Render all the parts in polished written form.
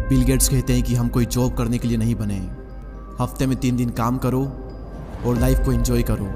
Bill Gates कहते हैं कि हम कोई जॉब करने के लिए नहीं बने, हफ्ते में 3 दिन काम करो और लाइफ को एंजॉय करो।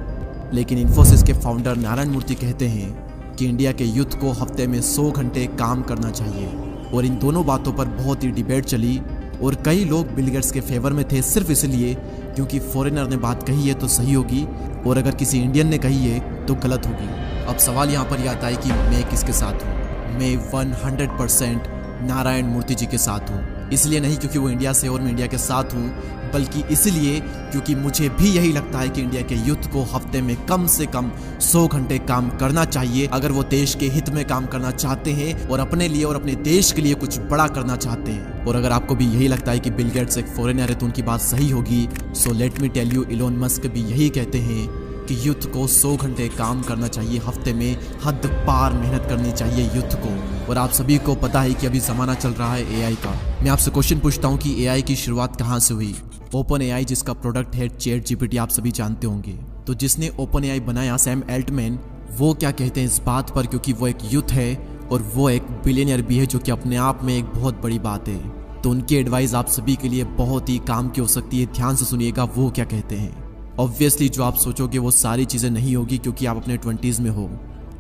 लेकिन इन्फोसिस के फाउंडर नारायण मूर्ति कहते हैं कि इंडिया के यूथ को हफ्ते में 100 घंटे काम करना चाहिए। और इन दोनों बातों पर बहुत ही डिबेट चली और कई लोग बिल गेट्स के फेवर में थे सिर्फ इसलिए क्योंकि फॉरेनर ने बात कही है तो सही होगी और अगर किसी इंडियन ने कही है तो गलत होगी। अब सवाल यहाँ पर यह आता है कि मैं किसके साथ हूँ। मैं 100% नारायण मूर्ति जी के साथ हूँ। इसलिए नहीं क्योंकि वो इंडिया से और मैं इंडिया के साथ हूँ, बल्कि इसलिए क्योंकि मुझे भी यही लगता है कि इंडिया के यूथ को हफ्ते में कम से कम 100 घंटे काम करना चाहिए अगर वो देश के हित में काम करना चाहते हैं और अपने लिए और अपने देश के लिए कुछ बड़ा करना चाहते हैं। और अगर आपको भी यही लगता है कि बिल गेट्स एक फॉरेनर है तो उनकी बात सही होगी, so let me tell you, Elon Musk भी यही कहते हैं कि यूथ को 100 घंटे काम करना चाहिए, हफ्ते में हद पार मेहनत करनी चाहिए यूथ को। और आप सभी को पता है कि अभी ज़माना चल रहा है एआई का। मैं आपसे क्वेश्चन पूछता हूँ कि एआई की शुरुआत कहाँ से हुई। ओपन एआई जिसका प्रोडक्ट है चैट जीपीटी, आप सभी जानते होंगे। तो जिसने ओपन एआई बनाया सैम एल्टमैन, वो क्या कहते हैं इस बात पर, क्योंकि वो एक यूथ है और वो एक बिलियनियर भी है, जो कि अपने आप में एक बहुत बड़ी बात है। तो उनकी एडवाइस आप सभी के लिए बहुत ही काम की हो सकती है। ध्यान से सुनिएगा वो क्या कहते हैं। ऑब्वियसली जो आप सोचोगे वो सारी चीज़ें नहीं होगी क्योंकि आप अपने 20s में हो,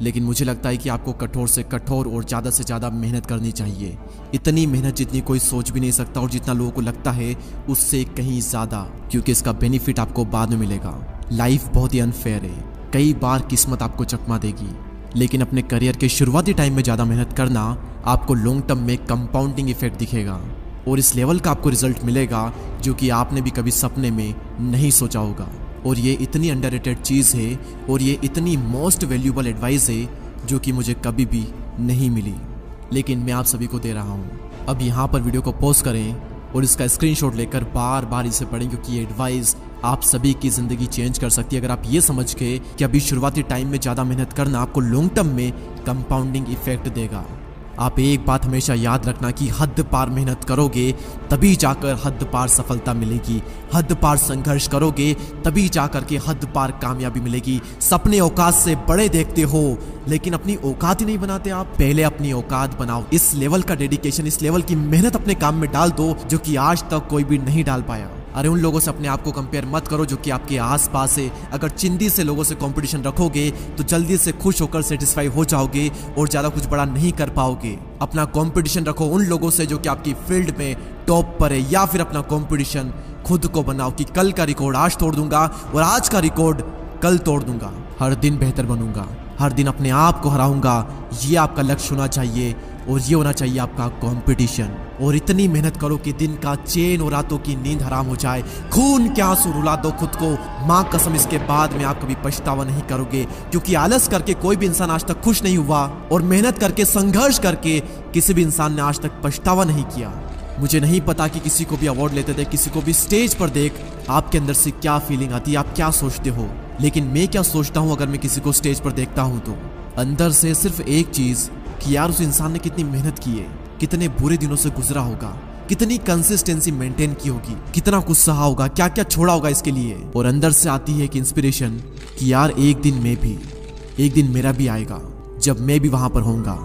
लेकिन मुझे लगता है कि आपको कठोर से कठोर और ज़्यादा से ज़्यादा मेहनत करनी चाहिए। इतनी मेहनत जितनी कोई सोच भी नहीं सकता और जितना लोगों को लगता है उससे कहीं ज़्यादा, क्योंकि इसका बेनिफिट आपको बाद में मिलेगा। लाइफ बहुत ही अनफेयर है, कई बार किस्मत आपको चकमा देगी, लेकिन अपने करियर के शुरुआती टाइम में ज़्यादा मेहनत करना आपको लॉन्ग टर्म में कंपाउंडिंग इफेक्ट दिखेगा और इस लेवल का आपको रिजल्ट मिलेगा जो कि आपने भी कभी सपने में नहीं सोचा होगा। और ये इतनी अंडररेटेड चीज़ है और ये इतनी मोस्ट वैल्यूबल एडवाइस है जो कि मुझे कभी भी नहीं मिली, लेकिन मैं आप सभी को दे रहा हूँ। अब यहाँ पर वीडियो को पॉज करें और इसका स्क्रीनशॉट लेकर बार बार इसे पढ़ें, क्योंकि ये एडवाइस आप सभी की ज़िंदगी चेंज कर सकती है। अगर आप ये समझ के कि अभी शुरुआती टाइम में ज़्यादा मेहनत करना आपको लॉन्ग टर्म में कंपाउंडिंग इफेक्ट देगा। आप एक बात हमेशा याद रखना कि हद पार मेहनत करोगे तभी जाकर हद पार सफलता मिलेगी, हद पार संघर्ष करोगे तभी जाकर के हद पार कामयाबी मिलेगी। सपने औकात से बड़े देखते हो लेकिन अपनी औकात ही नहीं बनाते आप। पहले अपनी औकात बनाओ। इस लेवल का डेडिकेशन, इस लेवल की मेहनत अपने काम में डाल दो जो कि आज तक कोई भी नहीं डाल पाया। अरे उन लोगों से अपने आप को कंपेयर मत करो जो कि आपके आसपास है। अगर चिंदी से लोगों से कंपटीशन रखोगे तो जल्दी से खुश होकर सेटिस्फाई हो जाओगे और ज़्यादा कुछ बड़ा नहीं कर पाओगे। अपना कंपटीशन रखो उन लोगों से जो कि आपकी फील्ड में टॉप पर है, या फिर अपना कंपटीशन खुद को बनाओ कि कल का रिकॉर्ड आज तोड़ दूंगा और आज का रिकॉर्ड कल तोड़ दूंगा। हर दिन बेहतर बनूंगा, हर दिन अपने आप को हराऊंगा, ये आपका लक्ष्य होना चाहिए और ये होना चाहिए आपका कंपटीशन। और इतनी मेहनत करो कि दिन का चैन और रातों की नींद हराम हो जाए। खून के आंसू रुला दो खुद को, माँ कसम इसके बाद में आप कभी पछतावा नहीं करोगे, क्योंकि आलस करके कोई भी इंसान आज तक खुश नहीं हुआ और मेहनत करके संघर्ष करके किसी भी इंसान ने आज तक पछतावा नहीं किया। मुझे नहीं पता कि किसी को भी अवार्ड लेते थे, किसी को भी स्टेज पर देख आपके अंदर से क्या फीलिंग आती है, आप क्या सोचते हो, लेकिन मैं क्या सोचता हूँ अगर मैं किसी को स्टेज पर देखता हूँ तो अंदर से सिर्फ एक चीज कि यार उस इंसान ने कितनी मेहनत की है, कितने बुरे दिनों से गुजरा होगा, कितनी कंसिस्टेंसी मेंटेन की होगी, कितना कुछ सहा होगा, क्या क्या छोड़ा होगा इसके लिए। और अंदर से आती है एक इंस्पिरेशन कि यार एक दिन मेरा भी आएगा जब मैं भी वहां पर होऊंगा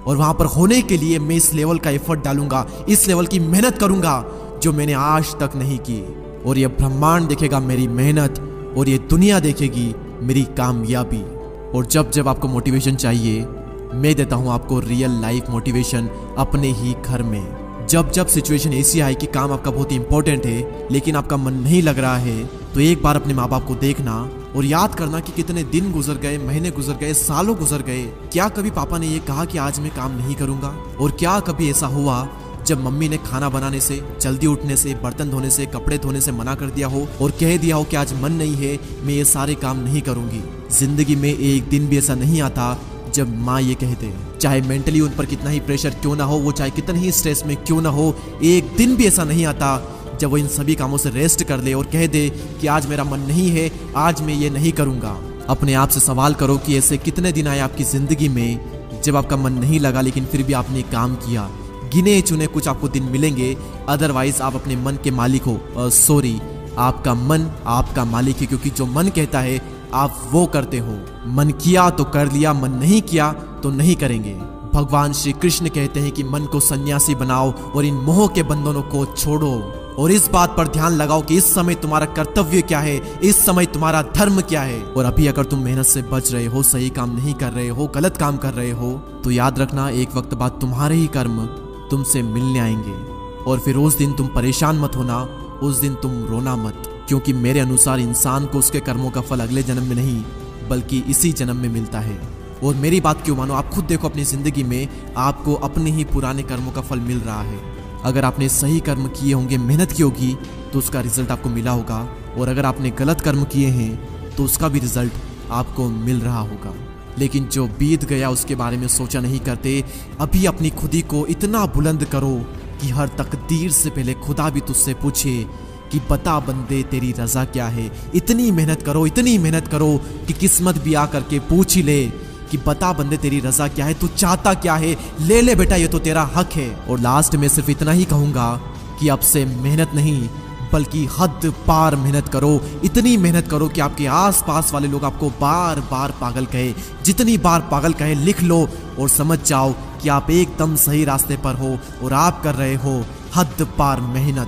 और वहां पर होने के लिए मैं इस लेवल का एफर्ट डालूंगा, इस लेवल की मेहनत करूंगा जो मैंने आज तक नहीं की। और ये ब्रह्मांड देखेगा मेरी मेहनत और ये दुनिया देखेगी मेरी कामयाबी। और जब जब आपको मोटिवेशन चाहिए मैं देता हूं आपको रियल लाइफ मोटिवेशन अपने ही घर में। जब जब सिचुएशन ऐसी आए कि काम आपका बहुत ही इंपॉर्टेंट है लेकिन आपका मन नहीं लग रहा है, तो एक बार अपने माँ बाप को देखना और याद करना कि कितने दिन गुजर गए, महीने गुजर गए, सालों गुजर गए। क्या कभी पापा ने ये कहा कि आज मैं काम नहीं करूंगा? और क्या कभी ऐसा हुआ जब मम्मी ने खाना बनाने से, जल्दी उठने से, बर्तन धोने से, कपड़े धोने से मना कर दिया हो और कह दिया हो कि आज मन नहीं है, मैं ये सारे काम नहीं करूंगी? जिंदगी में एक दिन भी ऐसा नहीं आता जब माँ ये कहते, चाहे मेंटली उन पर कितना ही प्रेशर क्यों ना हो, वो चाहे कितने ही स्ट्रेस में क्यों ना हो, एक दिन भी ऐसा नहीं आता जब वो इन सभी कामों से रेस्ट कर ले और कह दे कि आज मेरा मन नहीं है, आज मैं ये नहीं करूंगा। अपने आप से सवाल करो कि ऐसे कितने दिन आए आपकी जिंदगी में जब आपका मन नहीं लगा लेकिन फिर भी आपने काम किया। गिने चुने कुछ आपको दिन मिलेंगे, अदरवाइज आप अपने मन के मालिक हो। सॉरी, आपका मन आपका मालिक है, क्योंकि जो मन कहता है आप वो करते हो। मन किया तो कर लिया, मन नहीं किया तो नहीं करेंगे। भगवान श्री कृष्ण कहते हैं कि मन को सन्यासी बनाओ और इन मोह के बंधनों को छोड़ो, और इस बात पर ध्यान लगाओ कि इस समय तुम्हारा कर्तव्य क्या है, इस समय तुम्हारा धर्म क्या है। और अभी अगर तुम मेहनत से बच रहे हो, सही काम नहीं कर रहे हो, गलत काम कर रहे हो, तो याद रखना एक वक्त बाद तुम्हारे ही कर्म तुमसे मिलने आएंगे। और फिर उस दिन तुम परेशान मत होना, उस दिन तुम रोना मत, क्योंकि मेरे अनुसार इंसान को उसके कर्मों का फल अगले जन्म में नहीं बल्कि इसी जन्म में मिलता है। और मेरी बात क्यों मानो, आप खुद देखो अपनी जिंदगी में आपको अपने ही पुराने कर्मों का फल मिल रहा है। अगर आपने सही कर्म किए होंगे, मेहनत की होगी, तो उसका रिजल्ट आपको मिला होगा, और अगर आपने गलत कर्म किए हैं तो उसका भी रिजल्ट आपको मिल रहा होगा। लेकिन जो बीत गया उसके बारे में सोचा नहीं करते। अभी अपनी खुदी को इतना बुलंद करो कि हर तकदीर से पहले खुदा भी तुझसे पूछे कि बता बंदे तेरी रजा क्या है। इतनी मेहनत करो कि किस्मत भी आकर के पूछ ही ले कि बता बंदे तेरी रजा क्या है, तू चाहता क्या है, ले ले बेटा, ये तो तेरा हक है। और लास्ट में सिर्फ इतना ही कहूंगा कि अब से मेहनत नहीं बल्कि हद पार मेहनत करो। इतनी मेहनत करो कि आपके आसपास वाले लोग आपको बार बार पागल कहे। जितनी बार पागल कहे लिख लो और समझ जाओ कि आप एकदम सही रास्ते पर हो और आप कर रहे हो हद पार मेहनत।